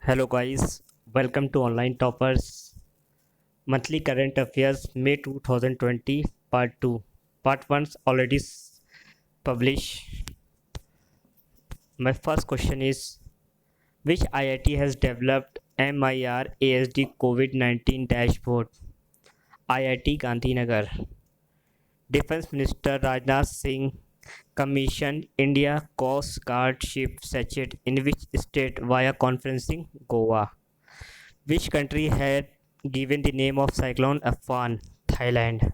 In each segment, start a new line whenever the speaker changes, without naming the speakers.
Hello guys, welcome to Online Toppers Monthly Current Affairs May 2020 Part 2. Part 1's already published. My first question is, which IIT has developed MIR ASD COVID-19 dashboard? IIT Gandhinagar. Defense Minister Rajnath Singh commissioned India Coast Guard ship Sachet in which state via conferencing Goa. Which country had given the name of cyclone Amphan? Thailand.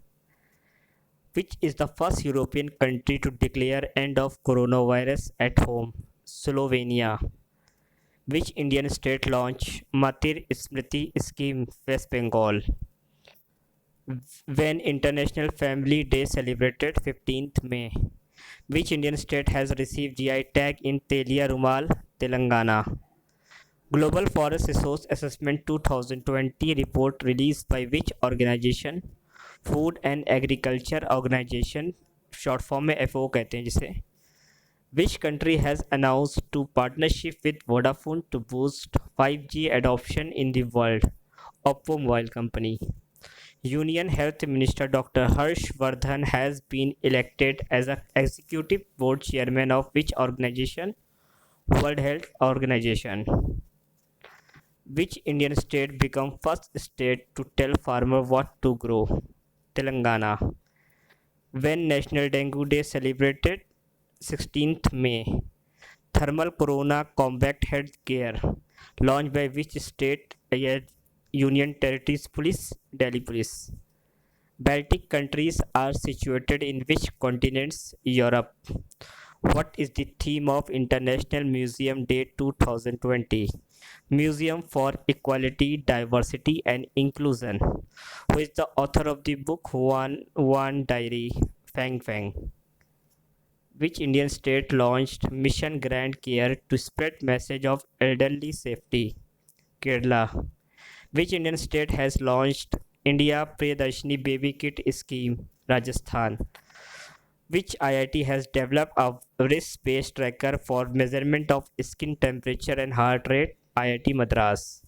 Which is the first European country to declare end of coronavirus at home? Slovenia. Which Indian state launched Matir Smriti scheme? West Bengal. When International Family Day celebrated 15th May? Which Indian state has received GI tag in Telia Rumal, Telangana? Global Forest Resource Assessment 2020 report released by which organization? Food and agriculture organization, short form में FAO कहते हैं जिसे. Which country has announced to partnership with Vodafone to boost 5G adoption in the world? Oppo Mobile Company. Union Health Minister Dr. Harsh Vardhan has been elected as an executive board chairman of which organization? World Health Organization. Which Indian state became first state to tell farmer what to grow? Telangana. When National Dengue Day celebrated 16th May? Thermal Corona Compact Health Care launched by which state? Union Territories Police, Delhi Police. Baltic countries are situated in which continents? Europe. What is the theme of International Museum Day 2020? Museum for Equality, Diversity and Inclusion. Who is the author of the book One Diary? Fang Fang. Which Indian state launched Mission Grand Care to spread message of elderly safety? Kerala. Which Indian state has launched India Priyadarshini Baby Kit scheme? Rajasthan. Which IIT has developed a wrist-based tracker for measurement of skin temperature and heart rate? IIT Madras.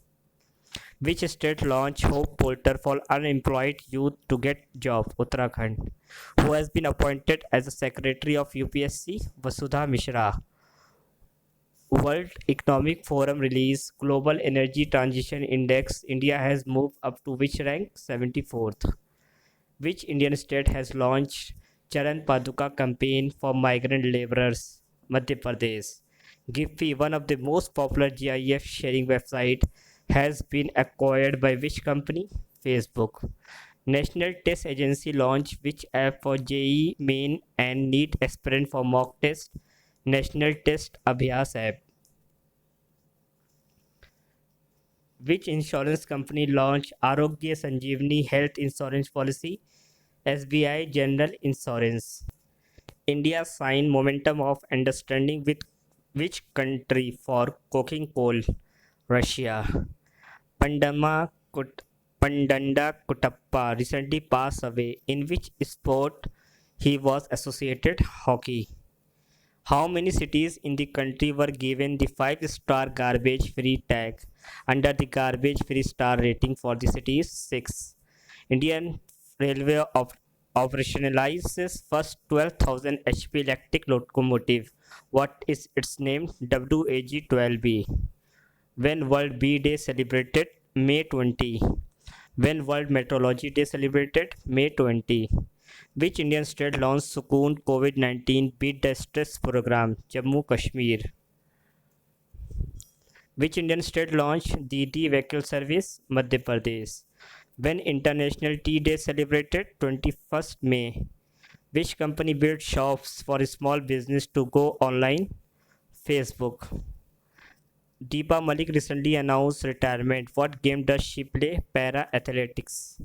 Which state launched Hope Portal for unemployed youth to get job? Uttarakhand. Who has been appointed as the secretary of UPSC? Vasudha Mishra. World Economic Forum release Global Energy Transition Index. India has moved up to which rank? 74th. Which Indian state has launched Charan Paduka campaign for migrant laborers? Madhya Pradesh. Giphy, one of the most popular GIF sharing website, has been acquired by which company? Facebook. National Test Agency launched which app for JEE Main and NEET aspirant for mock test? National Test Abhyas app. Which insurance company launched Arogya Sanjeevani health insurance policy? SBI General Insurance. India signed Momentum of Understanding with which country for coking coal? Russia. Pandama Pandanda Kutappa recently passed away. In which sport he was associated? Hockey. How many cities in the country were given the 5-star garbage free tag under the garbage free star rating for the cities? 6. Indian Railway operationalizes first 12,000 HP electric locomotive. What is its name? WAG-12B. When World Bee Day celebrated? May 20. When World Meteorology Day celebrated? May 20. Which Indian state launched Sukoon COVID-19 Beat the Stress program? Jammu Kashmir. Which Indian state launched Didi vehicle service? Madhya Pradesh. When International Tea Day celebrated? 21st May. Which company built shops for small business to go online? Facebook. Deepa Malik recently announced retirement. What game does she play? Para athletics.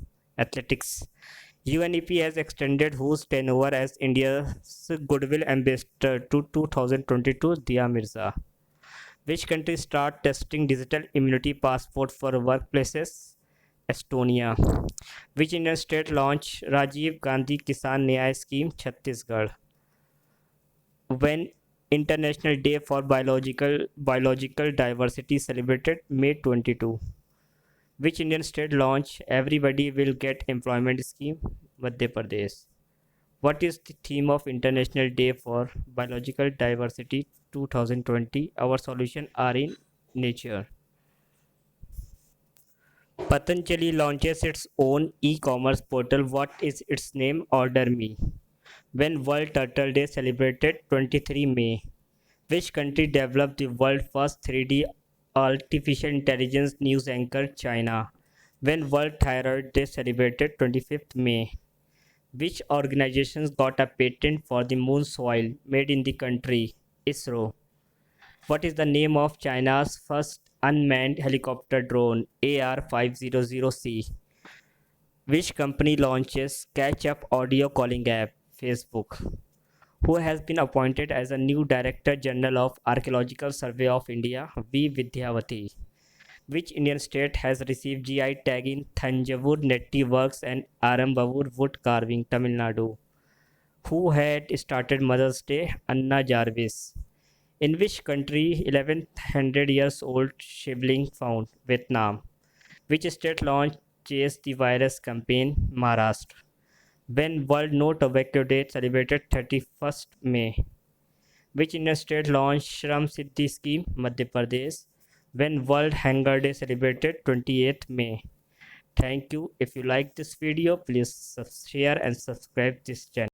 UNEP has extended whose tenure as India's Goodwill Ambassador to 2022? Dia Mirza. Which country start testing digital immunity passport for workplaces? Estonia. Which Indian state launched Rajiv Gandhi Kisan Nyay scheme? Chhattisgarh. When International Day for Biological Diversity celebrated May 22. Which Indian state launched Everybody Will Get Employment Scheme? Madhya Pradesh. What is the theme of International Day for Biological Diversity 2020? Our solutions are in nature. Patanjali launches its own e-commerce portal. What is its name? Order Me. When World Turtle Day celebrated 23 May. Which country developed the world's first 3D artificial intelligence news anchor? China. When World Thyroid Day celebrated 25th May. Which organizations got a patent for the moon soil made in the country? ISRO. What is the name of China's first unmanned helicopter drone? AR-500C. Which company launches Catch Up audio calling app? Facebook. Who has been appointed as a new Director General of Archaeological Survey of India? V. Vidyavati. Which Indian state has received GI tag in Thanjavur Netti Works and Arambavur Wood Carving, Tamil Nadu? Who had started Mother's Day? Anna Jarvis. In which country 1100 years old shivling found? Vietnam. Which state launched Chase the Virus campaign? Maharashtra. When World No Tobacco Day celebrated 31st May. Which Indian state launched Shram Siddhi scheme? Madhya Pradesh. When World Hunger Day celebrated 28th May. Thank you. If you like this video, please share and subscribe this channel.